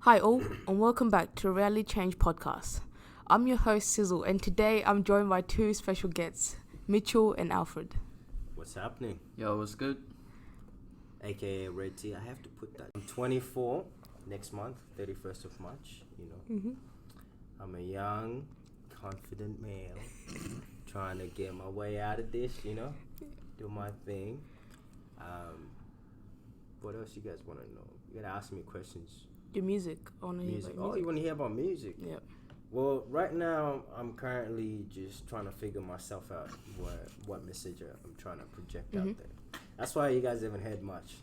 Hi all, and welcome back to Reality Change Podcast. I'm your host Sizzle, and today I'm joined by two special guests, Mitchell and Alfred. What's happening? Yo, what's good? AKA Red Tea. I have to put that. I'm 24 next month, 31st of March. I'm a young, confident male trying to get my way out of this. Do my thing. What else you guys want to know? You gotta ask me questions. Your music. I want to hear Music. about music. You want to hear about music? Yep. Well, right now I'm currently just trying to figure myself out. What message I'm trying to project out there. That's why you guys haven't heard much.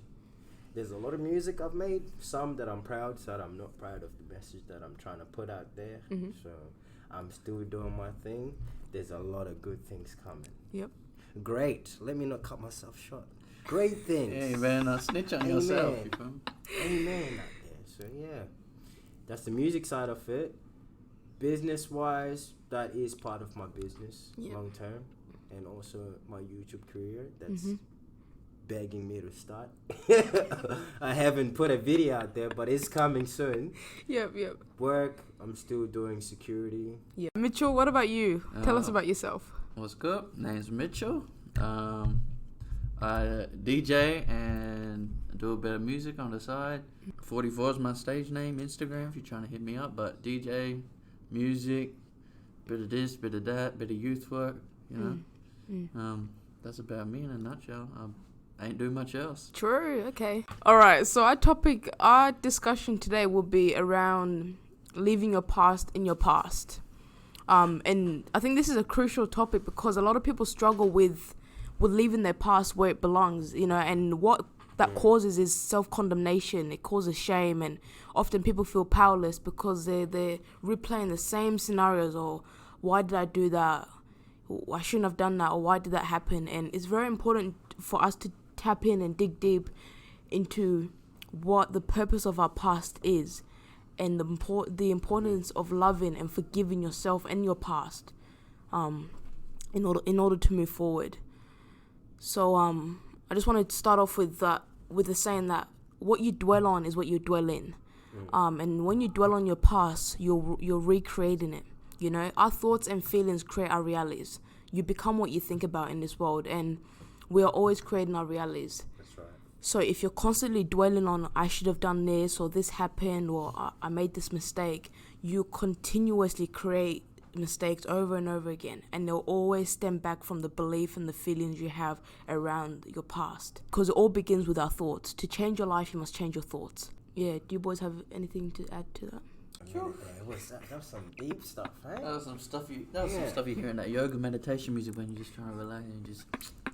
There's a lot of music I've made. Some that I'm proud, some I'm not proud of the message that I'm trying to put out there. So I'm still doing my thing. There's a lot of good things coming. Yep. Great. Let me not cut myself short. Great things. Hey man, snitch on yourself. You feel me? Amen out there. So yeah, that's the music side of it. Business wise, that is part of my business long term, and also my YouTube career. That's begging me to start. I haven't put a video out there, but it's coming soon. Yep. Work, I'm still doing security. Yeah. Mitchell, what about you? Tell us about yourself. What's good? Name's Mitchell. I DJ and do a bit of music on the side. 44 is my stage name, Instagram, if you're trying to hit me up. But DJ, music, bit of this, bit of that, bit of youth work, That's about me in a nutshell. I ain't doing much else. True. Okay. All right. So our discussion today will be around leaving your past in your past. And I think this is a crucial topic because a lot of people struggle with leaving their past where it belongs, and what that causes is self-condemnation. It causes shame, and often people feel powerless because they're replaying the same scenarios, or why did I do that? I shouldn't have done that, or why did that happen? And it's very important for us to tap in and dig deep into what the purpose of our past is, and the importance of loving and forgiving yourself and your past, in order to move forward. So I just want to start off with the saying that what you dwell on is what you dwell in. And when you dwell on your past, you're recreating it. Our thoughts and feelings create our realities. You become what you think about in this world, and we are always creating our realities. That's right. So if you're constantly dwelling on I should have done this, or this happened, or I made this mistake, you continuously create mistakes over and over again, and they'll always stem back from the belief and the feelings you have around your past, because it all begins with our thoughts. To change your life, you must change your thoughts. Do you boys have anything to add to that? Sure. That was some deep stuff, right? That was some stuff you hear in that yoga meditation music when you're just trying to relax and just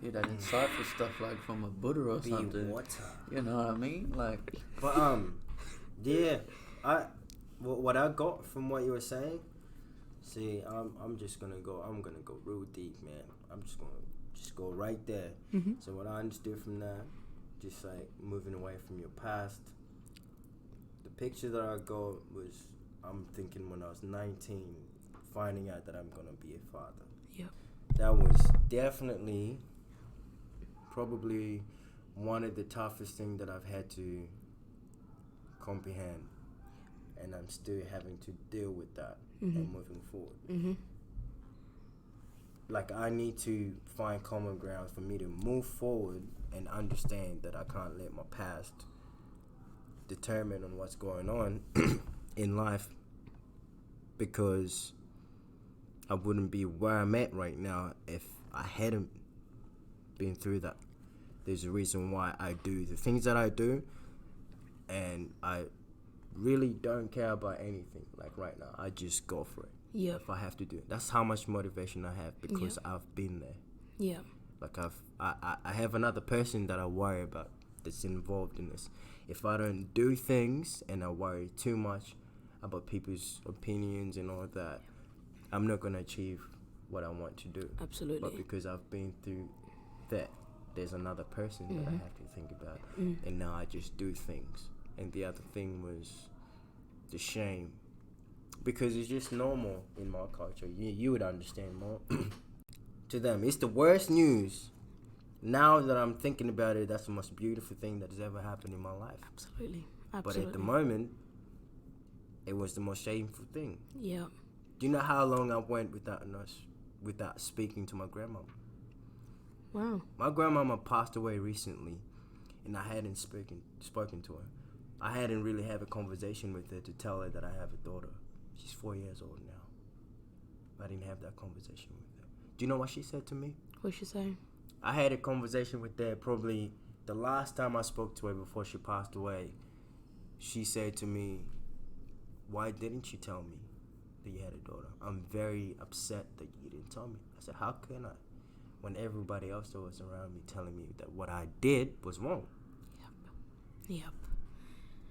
hear that insightful stuff like from a Buddha or something. Water. You know what I mean? Like, but what I got from what you were saying. See, I'm gonna go real deep, man. I'm just gonna go right there. So what I understood from that, just like moving away from your past, the picture that I got was, I'm thinking when I was 19, finding out that I'm gonna be a father. Yep. That was definitely probably one of the toughest things that I've had to comprehend, and I'm still having to deal with that. And moving forward. Like, I need to find common ground for me to move forward and understand that I can't let my past determine on what's going on in life, because I wouldn't be where I'm at right now if I hadn't been through that. There's a reason why I do the things that I do, and I really don't care about anything. Like right now, I just go for it. Yeah. If I have to do it, that's how much motivation I have, because I've been there. Yeah. Like I have another person that I worry about that's involved in this. If I don't do things and I worry too much about people's opinions and all that, I'm not gonna achieve what I want to do. Absolutely. But because I've been through that, there's another person that I have to think about, and now I just do things. And the other thing was the shame, because it's just normal in my culture. You would understand more. To them, it's the worst news. Now that I'm thinking about it, that's the most beautiful thing that has ever happened in my life. Absolutely. But at the moment, it was the most shameful thing. Yeah. Do you know how long I went without speaking to my grandmama? Wow. My grandmama passed away recently, and I hadn't spoken to her. I hadn't really had a conversation with her to tell her that I have a daughter. She's 4 years old now. I didn't have that conversation with her. Do you know what she said to me? What'd she say? I had a conversation with her probably the last time I spoke to her before she passed away. She said to me, "Why didn't you tell me that you had a daughter? I'm very upset that you didn't tell me." I said, "How can I? When everybody else that was around me telling me that what I did was wrong." Yep.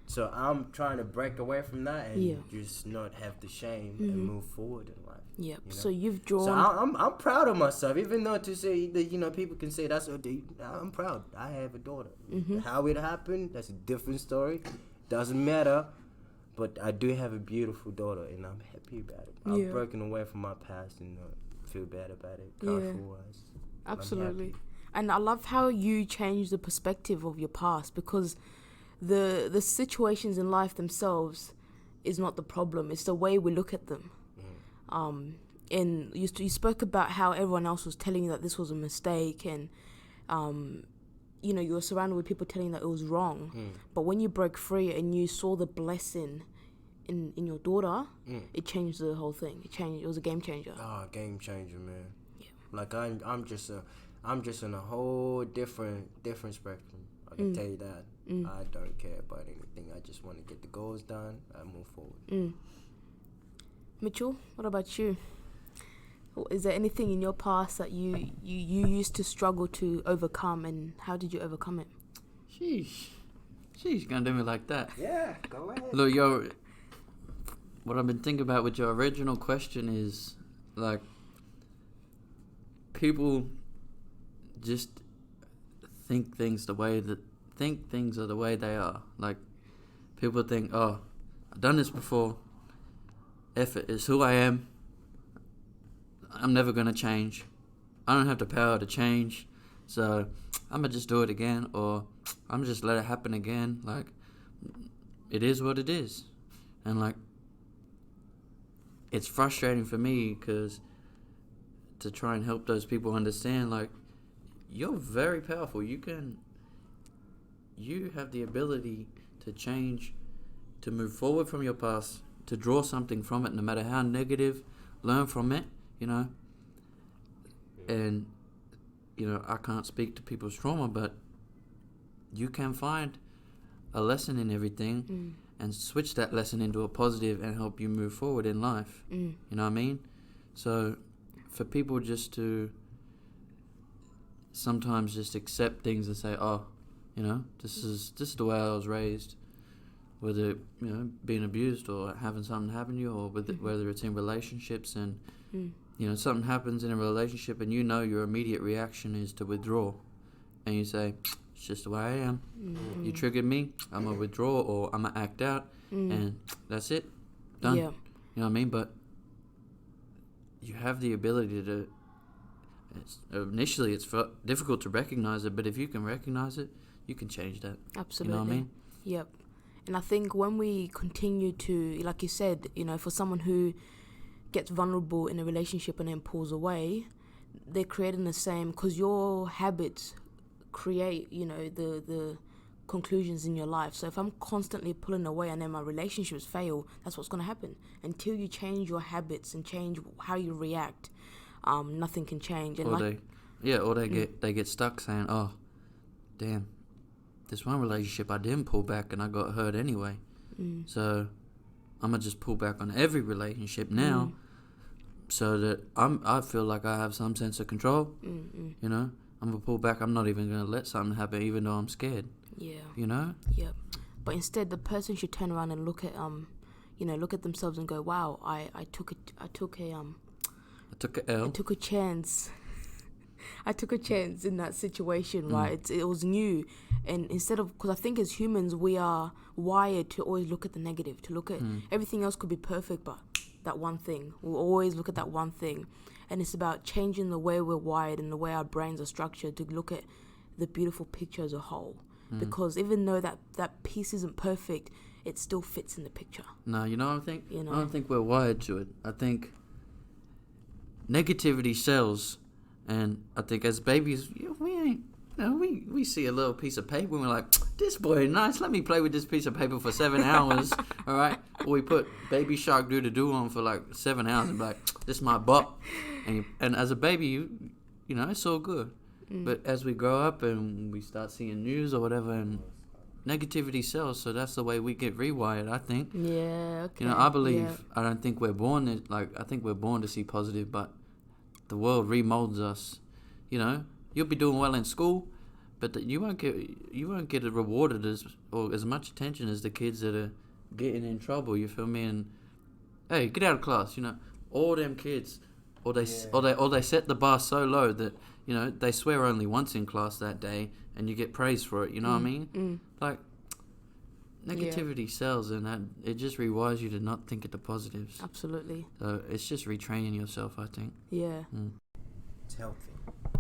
So I'm trying to break away from that and just not have the shame and move forward in life. Yep. You know? So you've drawn. So I'm proud of myself, even though to say that people can say that's what I'm proud. I have a daughter. How it happened, that's a different story. Doesn't matter. But I do have a beautiful daughter, and I'm happy about it. I've broken away from my past and feel bad about it. Wise. Absolutely. And I love how you change the perspective of your past, because the situations in life themselves is not the problem. It's the way we look at them. And you spoke about how everyone else was telling you that this was a mistake, and you were surrounded with people telling you that it was wrong. But when you broke free and you saw the blessing in your daughter, it changed the whole thing. It was a game changer. Oh, game changer, man. Yeah. Like I'm just in a whole different spectrum. I can tell you that. I don't care about anything. I just want to get the goals done and move forward. Mitchell, what about you? Is there anything in your past that you used to struggle to overcome, and how did you overcome it? Sheesh, gonna do me like that. Yeah, go ahead. Look, what I've been thinking about with your original question is, like, people just think things are the way they are. Like, people think, oh, I've done this before. Effort is who I am. I'm never going to change. I don't have the power to change. So I'm going to just do it again, or I'm going to just let it happen again. Like, it is what it is. And, like, it's frustrating for me because to try and help those people understand, like, you're very powerful. You have the ability to change, to move forward from your past, to draw something from it, no matter how negative, learn from it, And, I can't speak to people's trauma, but you can find a lesson in everything and switch that lesson into a positive and help you move forward in life. You know what I mean? So for people just to sometimes just accept things and say, oh, this is the way I was raised, whether being abused or having something happen to you, or whether it's in relationships, and something happens in a relationship and your immediate reaction is to withdraw, and you say, it's just the way I am. You triggered me, I'm gonna withdraw, or I'm gonna act out, and that's it, done. You know what I mean? But you have the ability to. Initially, it's difficult to recognize it, but if you can recognize it, you can change that. Absolutely. You know what I mean? Yep. And I think when we continue to, like you said, for someone who gets vulnerable in a relationship and then pulls away, they're creating the same, because your habits create, the conclusions in your life. So if I'm constantly pulling away and then my relationships fail, that's what's going to happen. Until you change your habits and change how you react, nothing can change. And they get stuck saying, oh, damn, this one relationship I didn't pull back and I got hurt anyway. So I'm going to just pull back on every relationship now so that I feel like I have some sense of control. I'm going to pull back. I'm not even going to let something happen even though I'm scared. Yeah. Yep. But instead, the person should turn around and look at themselves and go, wow, I took a L. I took a chance. I took a chance in that situation, right? It was new. And instead of, because I think as humans, we are wired to always look at the negative, to look at everything else could be perfect, but that one thing, we'll always look at that one thing. And it's about changing the way we're wired and the way our brains are structured to look at the beautiful picture as a whole. Because even though that piece isn't perfect, it still fits in the picture. No, you know what I think? You know? I don't think we're wired to it. I think negativity sells, and I think as babies, we ain't. We see a little piece of paper and we're like, this boy nice, let me play with this piece of paper for 7 hours, all right? Or we put Baby Shark Doo-Doo on for like 7 hours and be like, this is my butt. And as a baby, you know, it's all good. But as we grow up and we start seeing news or whatever, and negativity sells, so that's the way we get rewired, I think. Yeah, okay. You know, I believe, I don't think we're born, I think we're born to see positive, but the world remolds us, you know? You'll be doing well in school, but you won't get rewarded as much attention as the kids that are getting in trouble. You feel me? And hey, get out of class. You know, all them kids, or they set the bar so low that you know they swear only once in class that day, and you get praised for it. You know what I mean? Like negativity sells, and that it just rewires you to not think of the positives. Absolutely. So it's just retraining yourself, I think. Yeah. It's healthy.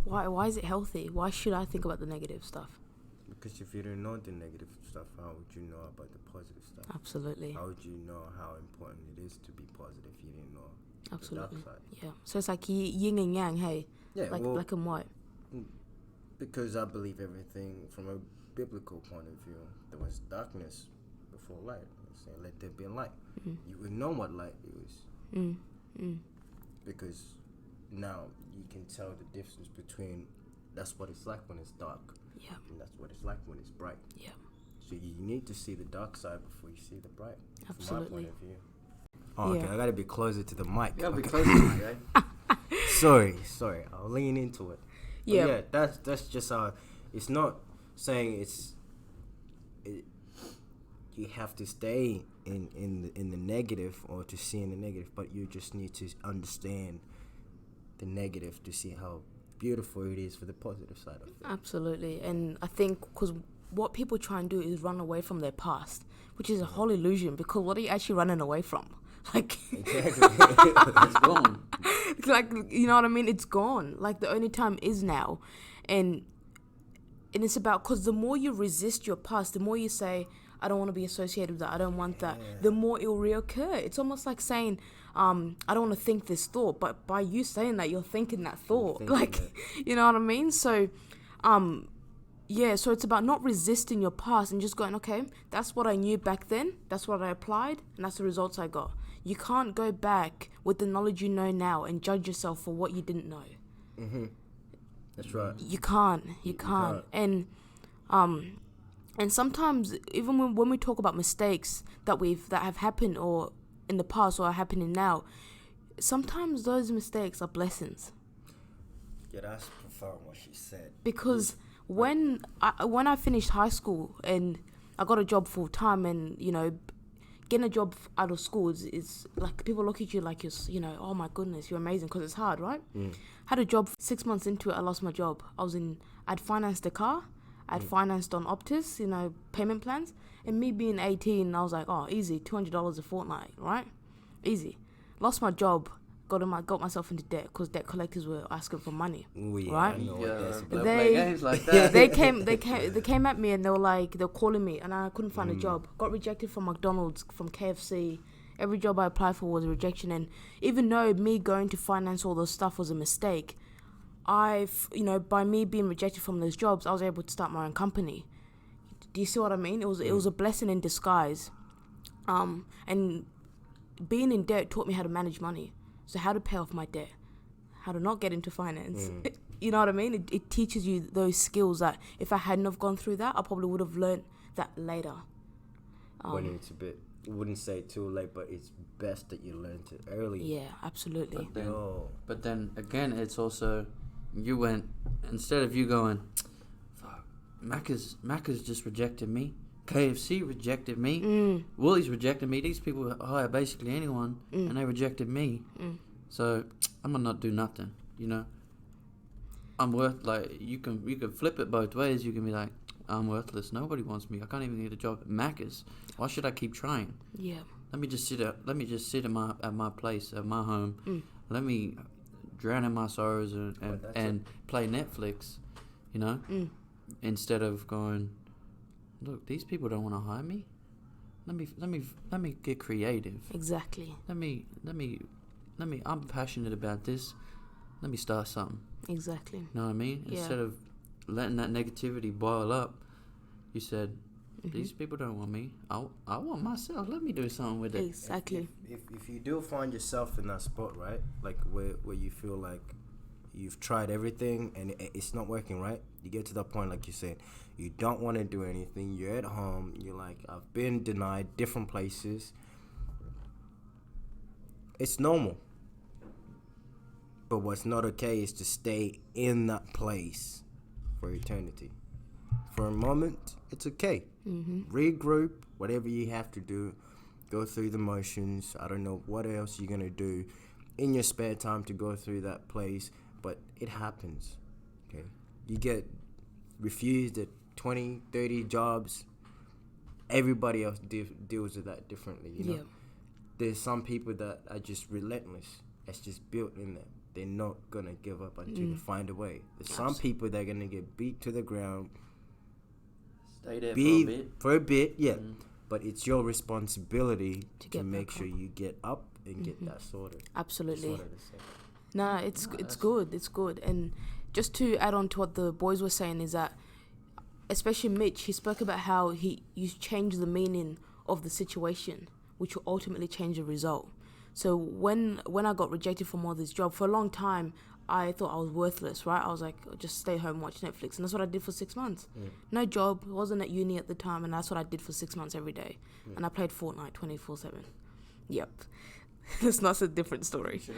Why is it healthy? Why should I think about the negative stuff? Because if you don't know the negative stuff, how would you know about the positive stuff? Absolutely. How would you know how important it is to be positive if you didn't know Absolutely. the dark side? Yeah. So it's like yin and yang, hey? Yeah, like well, black and white. Because I believe everything from a biblical point of view. There was darkness before light. It's saying, let there be light. You would know what light is. Because now you can tell the difference between that's what it's like when it's dark. Yeah. And that's what it's like when it's bright. Yeah. So you need to see the dark side before you see the bright. Absolutely. From my point of view. Oh, okay. I gotta be closer to the mic. You gotta be closer to me, right? Sorry. I'll lean into it. Yeah. But yeah, that's just how. It's not saying you have to stay in the negative or to see in the negative, but you just need to understand the negative to see how beautiful it is for the positive side of it. Absolutely. And I think because what people try and do is run away from their past, which is a whole illusion, because what are you actually running away from? Like, Exactly. It's gone. like, you know what I mean? It's gone. Like, the only time is now. And it's about, because the more you resist your past, the more you say, I don't want to be associated with that, I don't want that, the more it will reoccur. It's almost like saying, I don't want to think this thought, but by you saying that, you're thinking that thought. You know what I mean? So, so it's about not resisting your past and just going, okay, that's what I knew back then, that's what I applied, and that's the results I got. You can't go back with the knowledge you know now and judge yourself for what you didn't know. That's right. You can't. And sometimes even when we talk about mistakes that have happened or in the past or are happening now, sometimes those mistakes are blessings. Yeah, that's profound what she said. Because when I finished high school and I got a job full time, and you know, getting a job out of school is like people look at you like you're, oh my goodness, you're amazing, because it's hard, right? Had a job 6 months into it, I lost my job. I'd financed a car, I'd financed on Optus, payment plans, and me being 18, I was like, oh, easy, $200 a fortnight, right? Easy. Lost my job. Got myself into debt because debt collectors were asking for money. Ooh, yeah, right? I know what that's about. Play games like that. They came at me and they were calling me, and I couldn't find a job. Got rejected from McDonald's, from KFC. Every job I applied for was a rejection. And even though me going to finance all those stuff was a mistake, by me being rejected from those jobs, I was able to start my own company. Do you see what I mean? It was a blessing in disguise. And being in debt taught me how to manage money. So how to pay off my debt, how to not get into finance. You know what I mean? It teaches you those skills that if I hadn't have gone through that, I probably would have learned that later. When it's a bit, wouldn't say too late, but it's best that you learned it early. Yeah, absolutely. But then again, it's also, you went, instead of you going, fuck, Macca's just rejected me. KFC rejected me. Woolies rejected me. These people hire basically anyone, and they rejected me. So I'm gonna not do nothing. I'm you can flip it both ways. You can be like, I'm worthless. Nobody wants me. I can't even get a job at Macca's. Why should I keep trying? Yeah. Let me just sit at my place, at my home. Let me drown in my sorrows and play Netflix. Instead of going, look, these people don't want to hire me. let me get creative. Exactly. Let me. I'm passionate about this. Let me start something. Exactly. You know what I mean? Yeah. Instead of letting that negativity boil up, you said, these people don't want me. I want myself. Let me do something with it. Exactly. If you do find yourself in that spot, right, like where you feel like you've tried everything and it's not working, right, you get to that point, like you said, you don't want to do anything, you're at home, you're like, I've been denied different places. It's normal. But what's not okay is to stay in that place for eternity. For a moment, it's okay. Regroup, whatever you have to do. Go through the motions. I don't know what else you're going to do in your spare time to go through that place. But it happens. Okay, you get refused at 20, 30 jobs. Everybody else deals with that differently, you know? There's some people that are just relentless. It's just built in them. They're not going to give up until they find a way. There's some people that are going to get beat to the ground. Stay there for a bit, yeah. But it's your responsibility to make sure you get up and get that sorted. Absolutely. No, it's good. It's good. And just to add on to what the boys were saying is that, especially Mitch, he spoke about how you change the meaning of the situation, which will ultimately change the result. So when I got rejected from all this job, for a long time, I thought I was worthless, right? I was like, just stay home, watch Netflix. And that's what I did for 6 months. No job, wasn't at uni at the time, and that's what I did for 6 months every day. And I played Fortnite 24/7. Yep. That's not a different story. You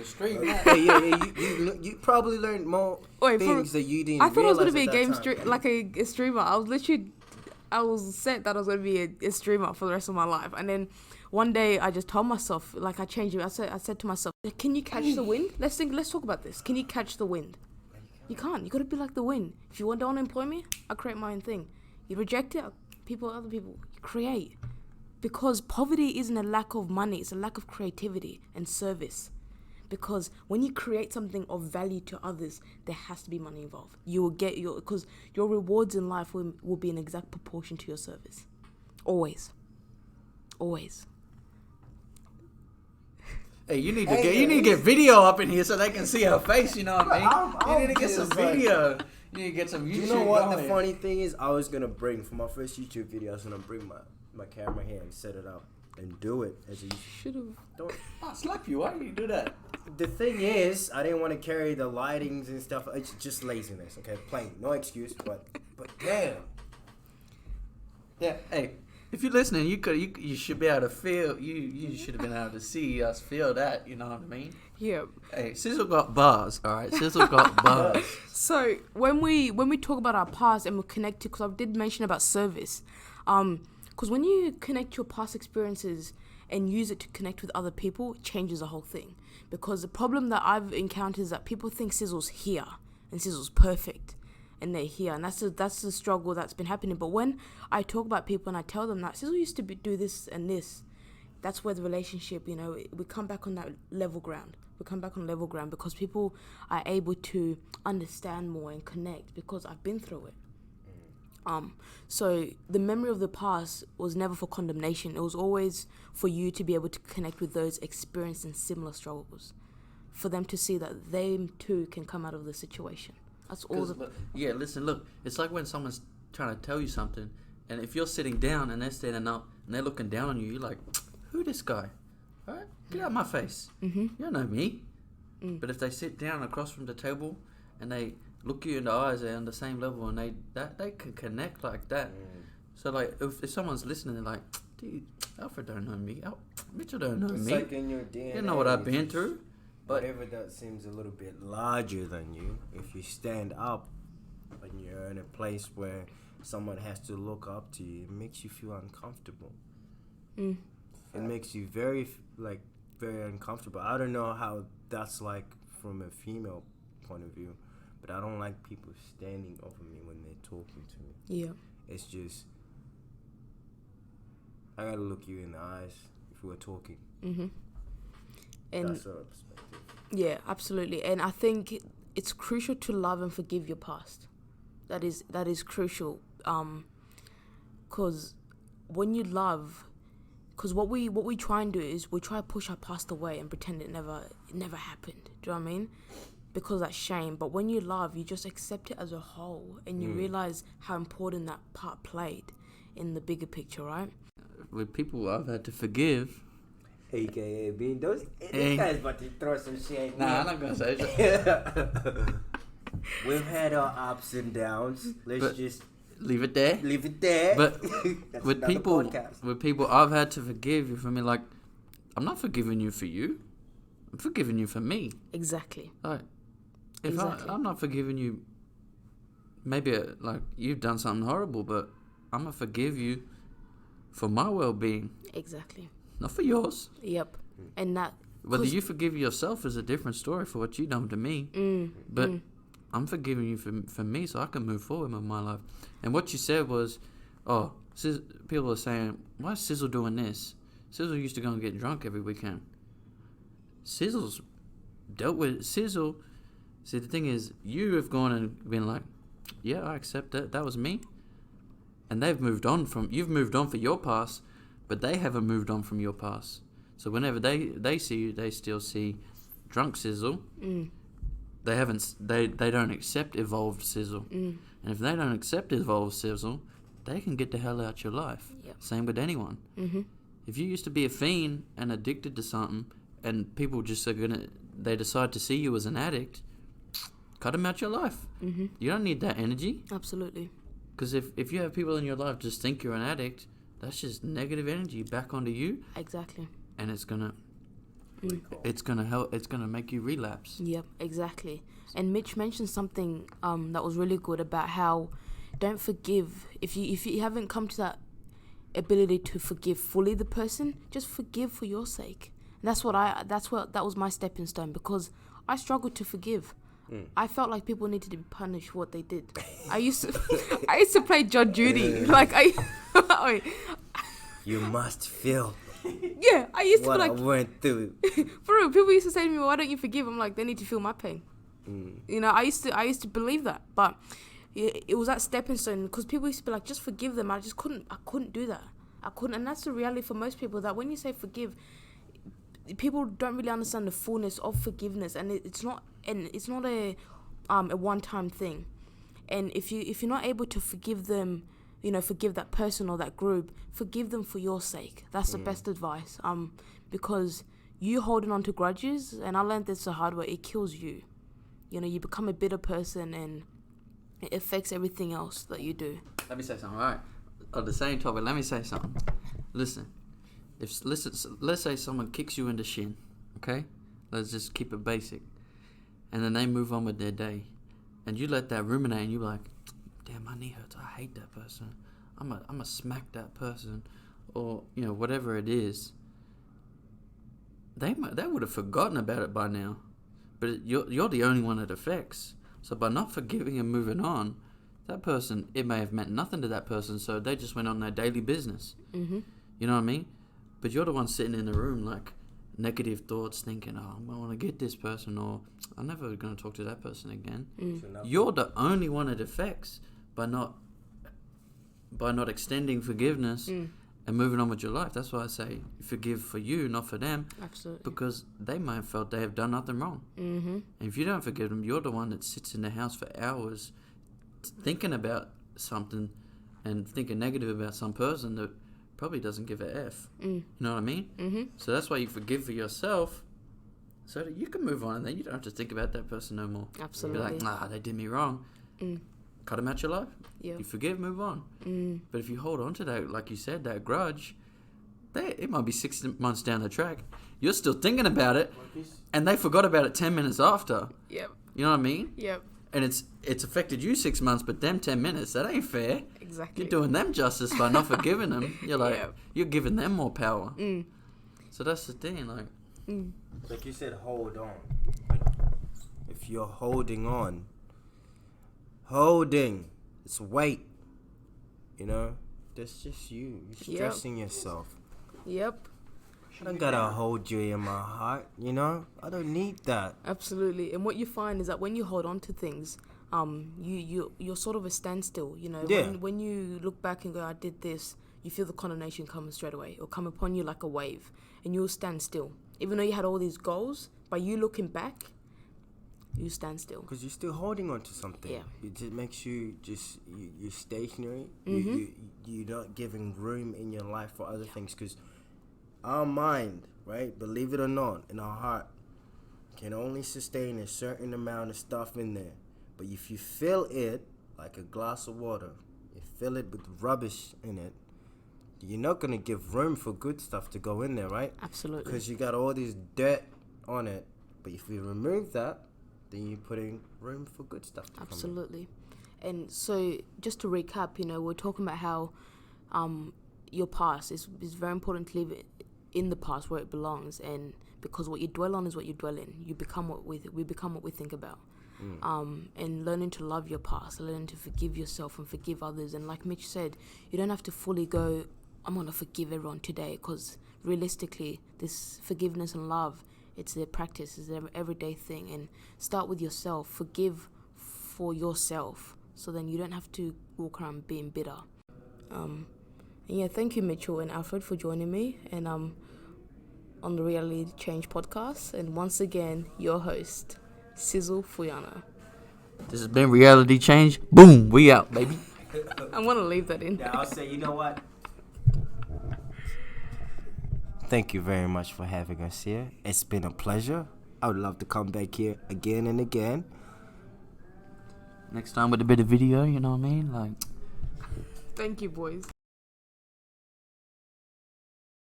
probably learned more things that you didn't. I thought I was going to be a streamer. I was set that I was going to be a streamer for the rest of my life. And then one day I just told myself, like, I changed it. I said to myself, can you catch the wind? Let's talk about this. Can you catch the wind? You can't. You got to be like the wind. If you don't employ me, I'll create my own thing. You reject it, other people, you create. Because poverty isn't a lack of money, it's a lack of creativity and service. Because when you create something of value to others, there has to be money involved. You will get because your rewards in life will be in exact proportion to your service. Always. Hey, you need to get video up in here so they can see her face. You know what I mean? You need to get some video. You need to get some YouTube. You know what? Going. The funny thing is, I was gonna bring for my first YouTube video. I was gonna bring my camera here and set it up and do it as you should have. I'll slap you. Why do you do that? The thing is, I didn't want to carry the lightings and stuff. It's just laziness. Okay, plain, no excuse. But damn. Yeah. Hey. If you're listening, you should be able to feel. You should have been able to see us feel that. You know what I mean? Yeah. Hey, Sizzle got bars. All right, Sizzle got bars. So when we talk about our past and we connect to, because I did mention about service, because when you connect your past experiences and use it to connect with other people, it changes the whole thing. Because the problem that I've encountered is that people think Sizzle's here and Sizzle's perfect. And they're here, and that's the struggle that's been happening. But when I talk about people and I tell them that Sizzle used to do this and this, that's where the relationship, we come back on that level ground. We come back on level ground because people are able to understand more and connect because I've been through it. So the memory of the past was never for condemnation. It was always for you to be able to connect with those experiencing similar struggles, for them to see that they too can come out of the situation. That's all. Look, it's like when someone's trying to tell you something, and if you're sitting down and they're standing up and they're looking down on you, you're like, who this guy? All right, get out of my face. You don't know me. But if they sit down across from the table and they look you in the eyes, they're on the same level, and they can connect like that. So like, if someone's listening, they're like, dude, Alfred don't know me. Mitchell don't know me. It's like in your DNA. You know what I've been through. But whatever that seems a little bit larger than you, if you stand up and you're in a place where someone has to look up to you, it makes you feel uncomfortable. It makes you very uncomfortable. I don't know how that's like from a female point of view, but I don't like people standing over me when they're talking to me. Yeah. It's just, I gotta look you in the eyes if we're talking. And that's our perspective. Yeah, absolutely. And I think it's crucial to love and forgive your past. That is crucial. Because when you love, Because what we try and do is we try to push our past away and pretend it never happened. Do you know what I mean? Because that's shame. But when you love, you just accept it as a whole, and you realize how important that part played in the bigger picture, right? With people I've had to forgive. AKA being those. This guy's about to throw some shade. Nah, I'm not gonna say it. We've had our ups and downs. Let's just leave it there. leave it there. But That's with another people, podcast. I've had to forgive you for me. Like, I'm not forgiving you for you. I'm forgiving you for me. Exactly. Like, if Exactly. I'm not forgiving you, maybe like you've done something horrible, but I'm gonna forgive you for my well-being, Exactly. not for yours. Yep. And that. Whether 'cause- you forgive yourself is a different story for what you done to me. But I'm forgiving you for me so I can move forward with my life. And what you said was, people are saying, why is Sizzle doing this? Sizzle used to go and get drunk every weekend. Sizzle's dealt with Sizzle. See, the thing is, you have gone and been like, yeah, I accept that. That was me. And you've moved on for your past, but they haven't moved on from your past. So whenever they see you, they still see drunk Sizzle. They don't accept evolved Sizzle. And if they don't accept evolved Sizzle, they can get the hell out your life. Yep. Same with anyone. If you used to be a fiend and addicted to something, and people just they decide to see you as an addict, cut them out your life. You don't need that energy. Absolutely. Because if you have people in your life just think you're an addict, that's just negative energy back onto you, Exactly. and it's gonna make you relapse. Yep, exactly. And Mitch mentioned something that was really good about how don't forgive if you haven't come to that ability to forgive fully the person, just forgive for your sake. And that was my stepping stone, because I struggled to forgive. I felt like people needed to be punished for what they did. I used to play Judge Judy. Like You must feel yeah, I used to what be I like, went through. for real, people used to say to me, why don't you forgive? I'm like, they need to feel my pain. You know, I used to believe that, but it was that stepping stone, because people used to be like, just forgive them. I couldn't do that. I couldn't, and that's the reality for most people, that when you say forgive, people don't really understand the fullness of forgiveness, and it's not a one-time thing. And if you're not able to forgive them, you know, forgive that person or that group, forgive them for your sake. That's the best advice. Because you holding on to grudges, and I learned this the hard way, it kills you. You know, you become a bitter person, and it affects everything else that you do. Let me say something. All right, on the same topic, let me say something. Listen, let's say someone kicks you in the shin, okay? Let's just keep it basic, and then they move on with their day, and you let that ruminate, and you're like, damn, my knee hurts. I hate that person. I'm a smack that person, or you know, whatever it is. They would have forgotten about it by now, but you're the only one it affects. So by not forgiving and moving on, that person, it may have meant nothing to that person, so they just went on their daily business. You know what I mean? But you're the one sitting in the room like negative thoughts, thinking, oh, I want to get this person, or I'm never going to talk to that person again. You're the only one it affects by not extending forgiveness and moving on with your life. That's why I say forgive for you, not for them. Absolutely. Because they might have felt they have done nothing wrong. And if you don't forgive them, you're the one that sits in the house for hours thinking about something and thinking negative about some person that probably doesn't give a F. You know what I mean? So that's why you forgive for yourself, so that you can move on, and then you don't have to think about that person no more. Absolutely. Be like, nah, they did me wrong. Cut them out your life. Yep. You forgive, move on. But if you hold on to that, like you said, that grudge, it might be 6 months down the track. You're still thinking about it, and they forgot about it 10 minutes after. Yep. You know what I mean? Yep. And it's affected you 6 months, but them 10 minutes, that ain't fair. Exactly. You're doing them justice by not forgiving them. You're like, Yep. you're giving them more power. So that's the thing, like. Like you said, hold on. If you're holding on, it's weight. You know, that's just you. You're stressing yourself. Yep. I don't gotta hold you in my heart. You know, I don't need that. Absolutely. And what you find is that when you hold on to things, you're sort of a standstill. You know, Yeah. when you look back and go, I did this, you feel the condemnation coming straight away. It'll come upon you like a wave, and you'll stand still. Even though you had all these goals, by you looking back, you stand still. Because you're still holding on to something. Yeah. It just makes you you're stationary. Mm-hmm. You're not giving room in your life for other things. Because our mind, right, believe it or not, in our heart, can only sustain a certain amount of stuff in there. But if you fill it like a glass of water, you fill it with rubbish in it, you're not going to give room for good stuff to go in there, right? Absolutely. Because you got all this dirt on it. But if you remove that, then you're putting room for good stuff to Absolutely. And so, just to recap, we're talking about how your past is very important to leave it in the past where it belongs, and because what you dwell on is what you dwell in. We become what we think about. And learning to love your past, learning to forgive yourself and forgive others. And like Mitch said, you don't have to fully go, I'm going to forgive everyone today, because realistically, this forgiveness and love, it's a practice, it's an everyday thing. And start with yourself. Forgive for yourself, so then you don't have to walk around being bitter. And yeah, thank you, Mitchell and Alfred, for joining me and on the Reality Change podcast. And once again, your host, Sizzle Fuyana. This has been Reality Change. Boom, we out, baby. I'm going to leave that in. Yeah, I'll say, you know what? Thank you very much for having us here. It's been a pleasure. I would love to come back here again and again. Next time with a bit of video, you know what I mean? Like, Thank you, boys.